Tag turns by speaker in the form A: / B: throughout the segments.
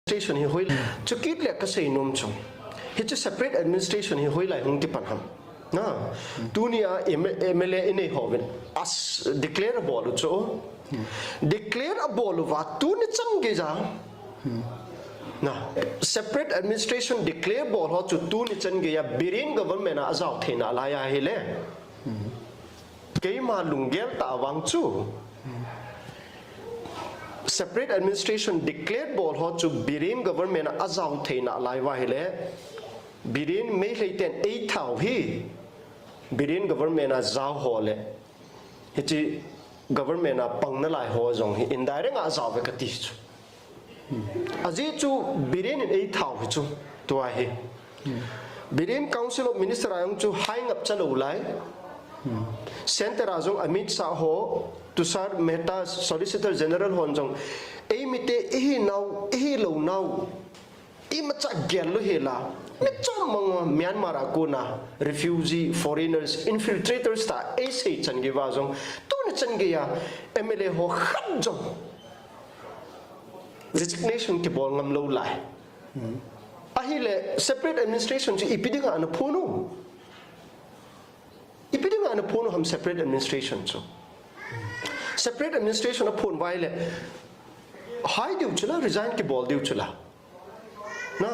A: administration hi hoi chukit le ka sei nom chung hi chu separate administration hi hoi lai hung ti pan ham na tunia MLA in a hoven as declare a ball cho declare a ball wa tu ni chang ge ja na separate administration declare ball ho chu tu ni chan ge ya birin government a azaw thena la ya hele ke ma lungel ta wang chu separate administration declared ball ho chu birin government azaw theina lai wa hele birin me leiten 8,000 hi birin government a zaw hole hi government a pangna lai ho jong hi indirect azaw ve kati chu aji chu birin in 8,000 chu to a hi birin council of minister ayong chu hang up chalo lai center azong Amit Shah ho Tushar Mehta Solicitor General honjong ei mite ehi now ehi lo now I macha gello hela mechom mang Myanmar akuna refugee foreigners infiltrators ta ei sei changi wajong ton changi ya MLA ho khanjong resignation ke bol ngam lo lai ahile separate administration ji ipidinga an phono ipidinga an phono ham separate administration so separate administration upon while high diu chula resign ke bol diu chula na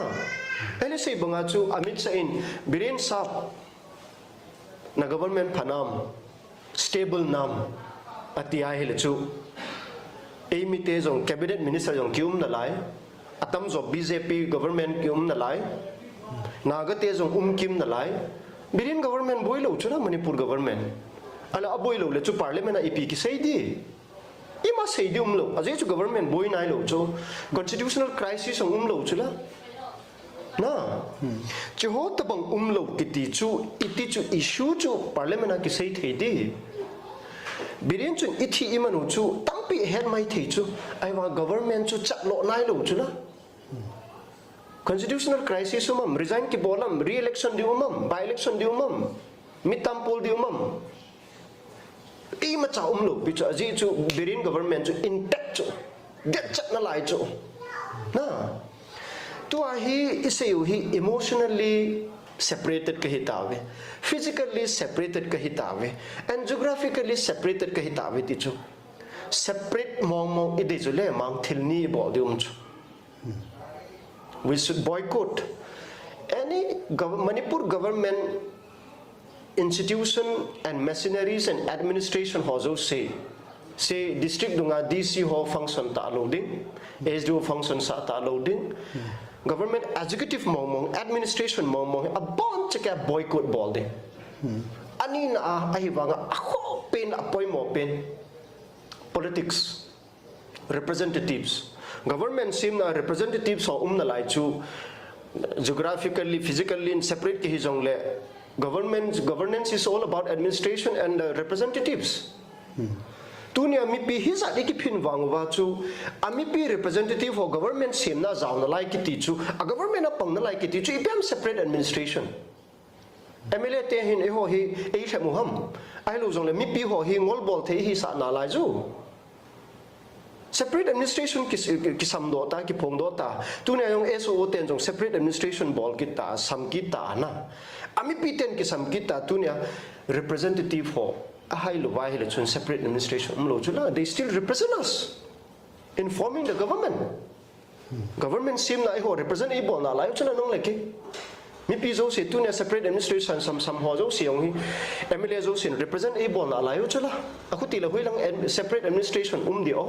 A: ele sei banga chu Amit Shah in biren sa na government phanam stable nam atia hele chu emite jong cabinet minister jong kium na lai atam jo BJP government kium na lai nagate jong kim na lai biren government boilo chula Manipur government ala aboy lo le chu parliament a EP ki sei di ima sei di lo aje chu government boy nai lo chu constitutional crisis ang lo chu la na chu ho ta bang lo ki ti chu iti chu issue chu parliament a ki sei thei di birin chu ithi imanu chu tampi head mai thei chu ai wa government chu chat lo nai lo chu la constitutional crisis umam resign ki bolam re-election di umam by election di umam midterm poll di umam ima cha lo pichu aji chu birin government chu intact chu get chat na lai chu na tu a hi iseu hi emotionally separated ka hitawe physically separated ka hitawe and geographically separated ka hitawe ti chu separate mong ide chu le mang thilni bo dium chu we should boycott any Manipur government institution and machineries and administration hozo say district dunga DC ho function ta loading SDO function sa ta loading government executive mong administration mong a bunch ka boycott bolde ani na ai wanga ako pen apoy mo pen politics representatives government sim na representatives ho na lai chu geographically physically and separate ki hijong le governance is all about administration and representatives tunia mi pi hisa ikipin wangwa chu ami pi representative of government semna zauna lai ki ti chu a government apang na lai ki ti chu ipam separate administration MLA te hin e ho hi e themu ham ai lo jong le mi pi ho hi ngol bol the hi sa na lai chu separate administration ki sam do ta ki phong do ta tunia yong SO ten jong separate administration bol ki ta sam ki ta na ami pi ten ki sam ki ta tunia representative ho a high lo wai le chun separate administration lo chula they still represent us in forming the government sim na ho represent e bol na lai chuna nong le ke mi pi zo se tunia separate administration sam ho zo se yong hi MLA zo sin represent e bol na lai chula akuti la hui lang separate administration di o